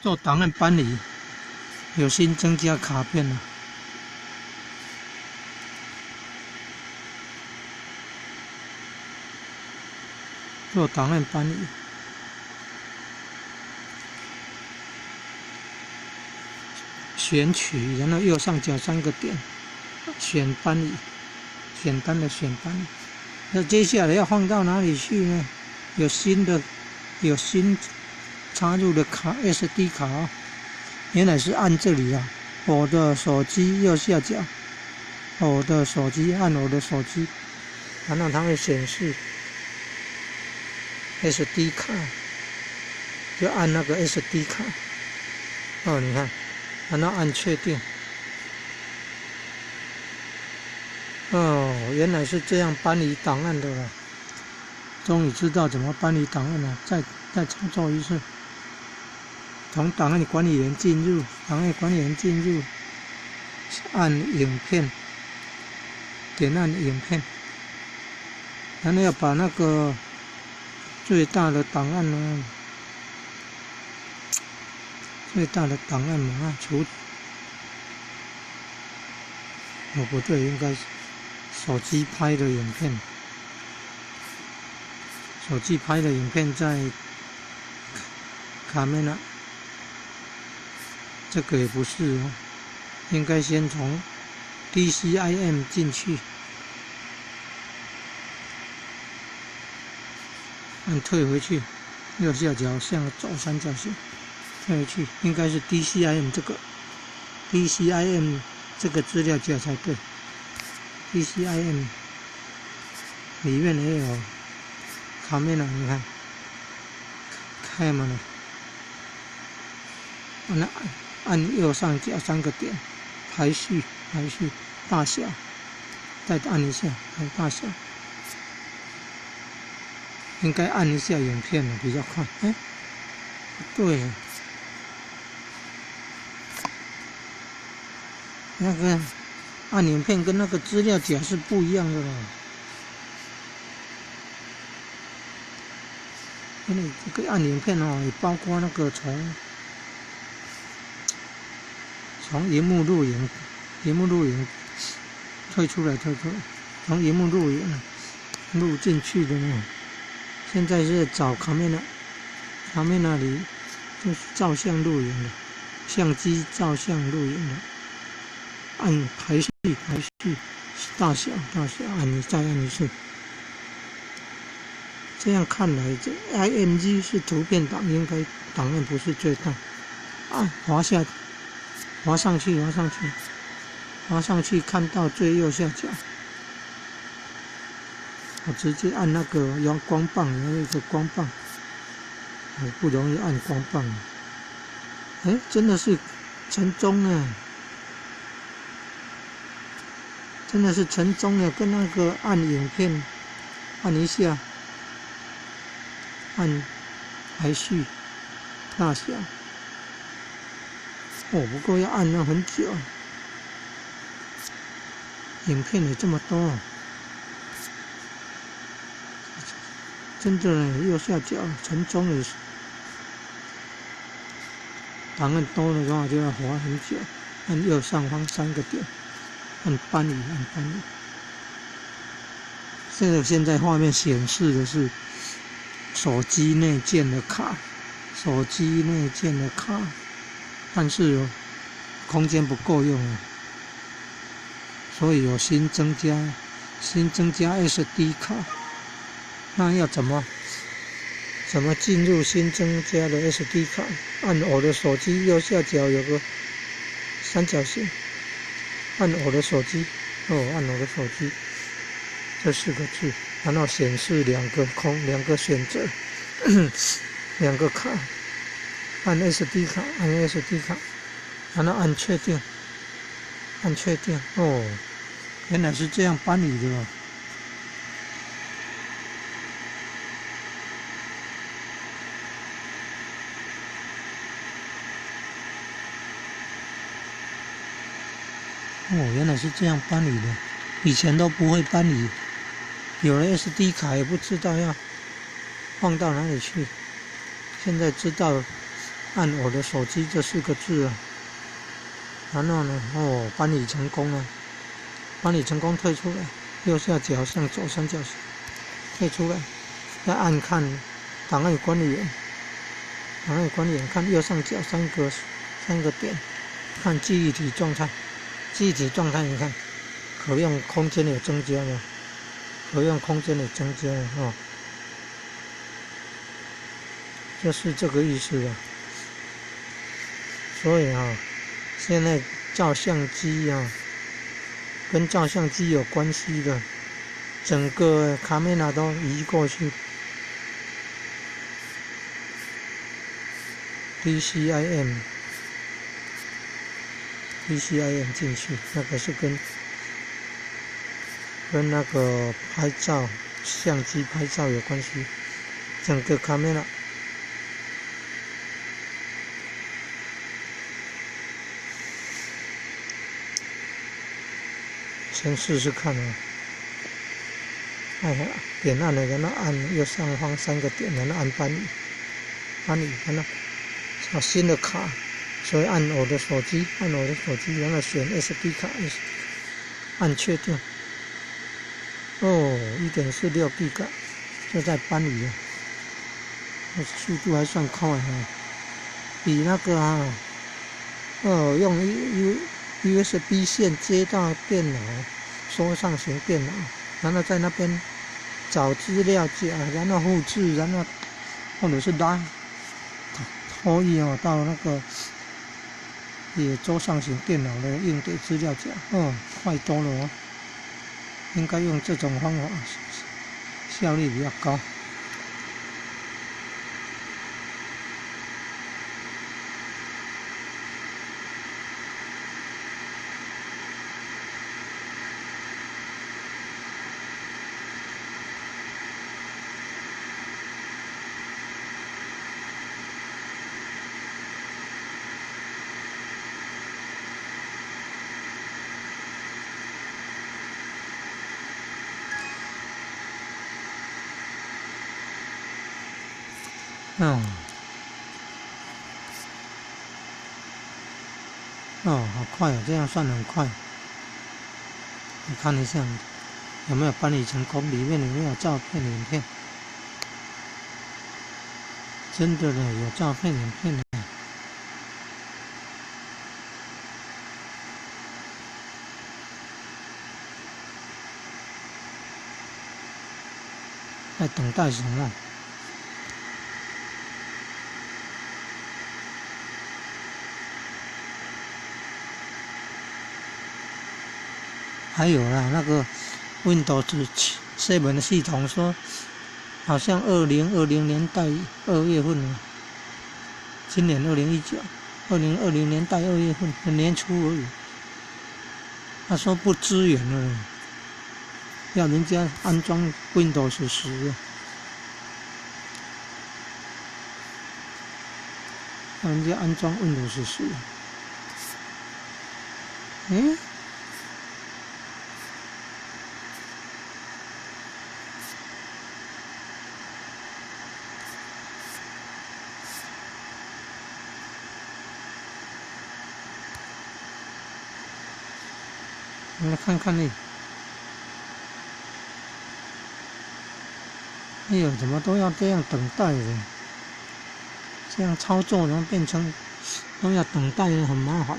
做档案搬离，有新增加卡片了。做档案搬离，选取，然后右上角3个点，选搬离，简单的选搬离。那接下来要放到哪里去呢？有新插入的卡 SD 卡哦，原来是按这里啊，我的手机右下角，我的手机按我的手机，然后它会显示 SD 卡，就按那个 SD 卡。哦，你看，然后按确定。哦，原来是这样搬离档案的了。终于知道怎么搬离档案了。再操作一次。从档案管理员进入，按影片，点按影片，然后要把那个最大的档案呢，把它除。哦，不对，应该是手机拍的影片。手机拍的影片在卡面了。这个也不是哦，应该先从 DCIM 进去，按退回去，右下角向左三角形退回去，应该是 DCIM 这个资料夹才对。DCIM 里面也有卡面了，你看，开门了，按右上角3个点，排序，大小，再按一下，大小，应该按一下影片了，比较快。哎，不对，那个按影片跟那个资料夹是不一样的了。因为这个按影片哦，也包括那个从萤幕录影退出来，从萤幕录影录进去的呢。现在是找卡面那里就是照相录影的，相机照相录影的，按排序，大小，再按一次。这样看来，这 IMG 是图片档，应该档案不是最大。滑上去，看到最右下角，我直接按那个用光棒，有一个光棒，不容易按光棒。哎，真的是成功了，跟那个按影片，按一下，按排序，大小。哦，不过要按了很久，影片也这么多，真的右下角成功了。档案多的话就要滑很久，按右上方3个点，按搬移。现在画面显示的是手机内建的卡，但是空间不够用了，所以有新增加 SD 卡。那要怎么进入新增加的 SD 卡？按我的手机右下角有个三角形，按我的手机，这4个字，然后显示2个选择，2个卡，按 SD 卡，然后按确定，哦，原来是这样搬离的哦。原来是这样搬离的，以前都不会搬离，有了 SD 卡也不知道要放到哪里去，现在知道按我的手机这4个字啊，然后呢，搬移成功了，搬移成功退出来，右下角向左三角形退出来，再按看档案管理员，档案管理员看右上角三个点，看记忆体状态，记忆体状态你看，可用空间有增加了，可用空间有增加了哦，就是这个意思啊。所以啊，现在照相机啊，跟照相机有关系的，整个卡梅拉都移过去 ，DCIM 进去，那个是跟那个拍照相机拍照有关系，整个卡梅拉。先试试看啊！点按了，然后按右上方3个点，然后按搬移，然后找新的卡，所以按我的手机，然后选 SD 卡，按确定。1.46 G 就在搬移了，速度还算快啊，比那个用USB 线接到电脑，桌上型电脑，然后在那边找资料夹，然后复制，然后或者是拖移到那个桌上型电脑的硬碟资料夹，快多了哦。应该用这种方法，效率比较高。好快哦，这样算很快。你看一下有没有搬移成功，里面有没有照片、影片？真的呢，有照片、影片呢。在等待什么？还有啦，那个 Windows 7的系统说，好像2020年代2月份了，今年2020年代2月份，年初而已。他说不支援了，要人家安装 Windows 10，要人家安装 Windows 10。我来看看哎呦，怎么都要这样等待的？这样操作，然后变成都要等待，很麻烦。